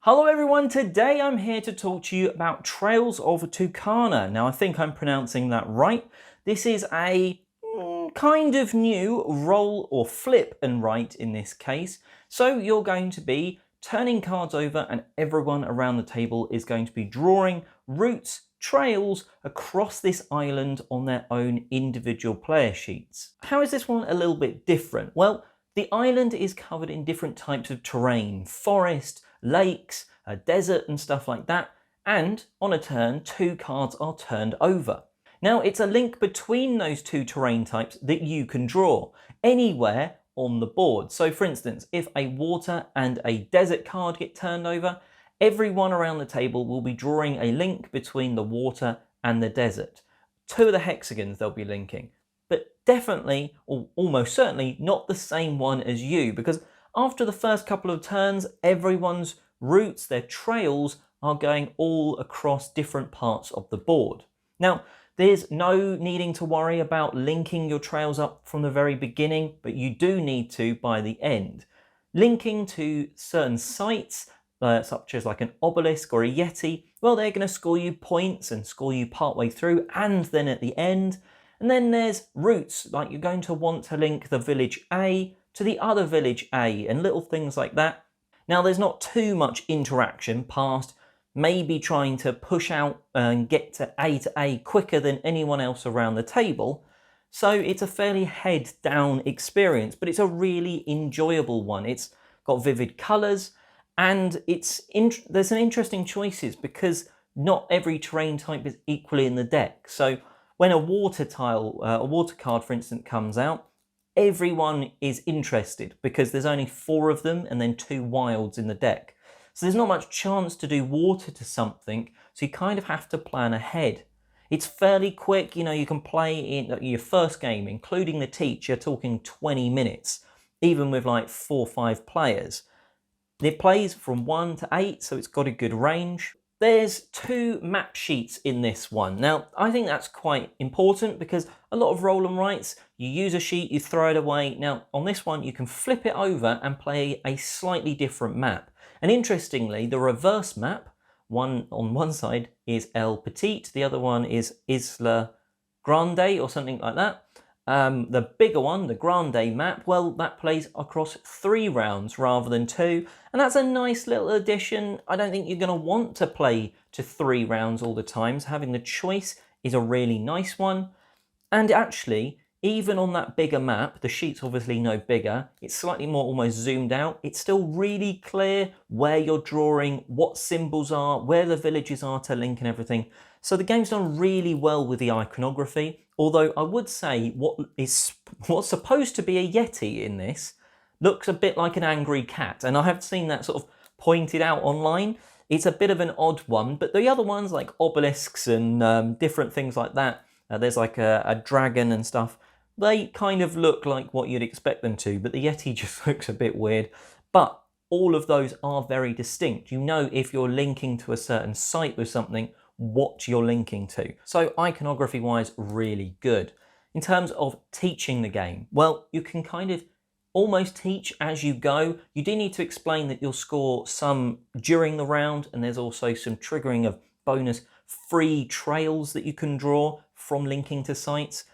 Hello everyone, today I'm here to talk to you about Trails of Tucana. Now I think I'm pronouncing that right. This is a kind of new roll or flip and write in this case. So you're going to be turning cards over and everyone around the table is going to be drawing routes, trails across this island on their own individual player sheets. How is this one a little bit different? Well, the island is covered in different types of terrain, forest, lakes, a desert and stuff like that, and on a turn, 2 cards are turned over. Now it's a link between those 2 terrain types that you can draw anywhere on the board. So for instance, if a water and a desert card get turned over, everyone around the table will be drawing a link between the water and the desert. 2 of the hexagons they'll be linking, but definitely, or almost certainly, not the same one as you, because after the first couple of turns, everyone's routes, their trails, are going all across different parts of the board. Now, there's no needing to worry about linking your trails up from the very beginning, but you do need to by the end. Linking to certain sites, such as like an obelisk or a yeti, well, they're going to score you points and score you partway through and then at the end. And then there's routes, like you're going to want to link the village A to the other village A and little things like that. Now there's not too much interaction past maybe trying to push out and get to A quicker than anyone else around the table. So it's a fairly head down experience, but it's a really enjoyable one. It's got vivid colours and there's some interesting choices because not every terrain type is equally in the deck. So when a water card for instance comes out, everyone is interested because there's only 4 of them and then 2 wilds in the deck. So there's not much chance to do water to something, so you kind of have to plan ahead. It's fairly quick, you can play in your first game, including the teach, you're talking 20 minutes, even with like 4 or 5 players. It plays from 1 to 8, so it's got a good range. There's 2 map sheets in this one. Now, I think that's quite important because a lot of roll and writes, you use a sheet, you throw it away. Now, on this one, you can flip it over and play a slightly different map. And interestingly, the reverse map, on one side is El Petit, the other one is Isla Grande or something like that. The bigger one, the Grande map, well, that plays across 3 rounds rather than 2. And that's a nice little addition. I don't think you're going to want to play to 3 rounds all the time. So having the choice is a really nice one. And actually, even on that bigger map, the sheet's obviously no bigger, it's slightly more almost zoomed out. It's still really clear where you're drawing, what symbols are, where the villages are to link and everything. So the game's done really well with the iconography, although I would say what's supposed to be a yeti in this looks a bit like an angry cat, and I have seen that sort of pointed out online. It's a bit of an odd one, but the other ones like obelisks and different things like that, there's like a dragon and stuff, they kind of look like what you'd expect them to, but the yeti just looks a bit weird. But all of those are very distinct. You know if you're linking to a certain site with something, what you're linking to. So iconography wise, really good. In terms of teaching the game, well, you can kind of almost teach as you go. You do need to explain that you'll score some during the round, and there's also some triggering of bonus free trails that you can draw from linking to sites.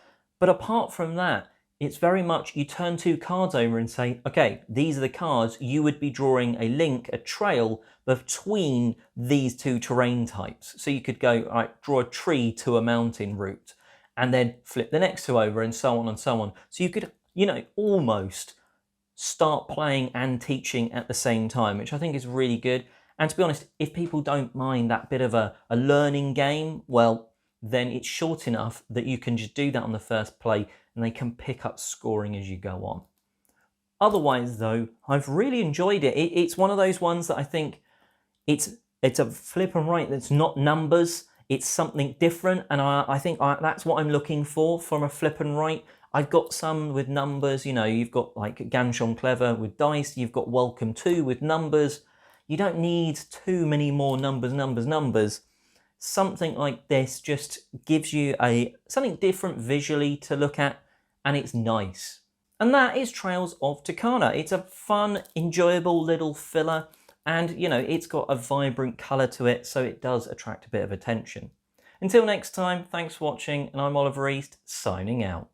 But apart from that, it's very much you turn 2 cards over and say, okay, these are the cards, you would be drawing a link, a trail between these 2 terrain types. So you could go, all right, draw a tree to a mountain route and then flip the next 2 over and so on and so on. So you could, almost start playing and teaching at the same time, which I think is really good. And to be honest, if people don't mind that bit of a learning game, well, then it's short enough that you can just do that on the first play and they can pick up scoring as you go on. Otherwise though, I've really enjoyed it. It's one of those ones that I think it's a flip and write that's not numbers, it's something different, and I think that's what I'm looking for from a flip and write. I've got some with numbers, you've got like Ganchon Clever with dice, you've got Welcome To with numbers. You don't need too many more numbers. Something like this just gives you something different visually to look at, and it's nice. And that is Trails of Tucana. It's a fun, enjoyable little filler, And, you know, it's got a vibrant colour to it, so it does attract a bit of attention. Until next time, thanks for watching, and I'm Oliver East, signing out.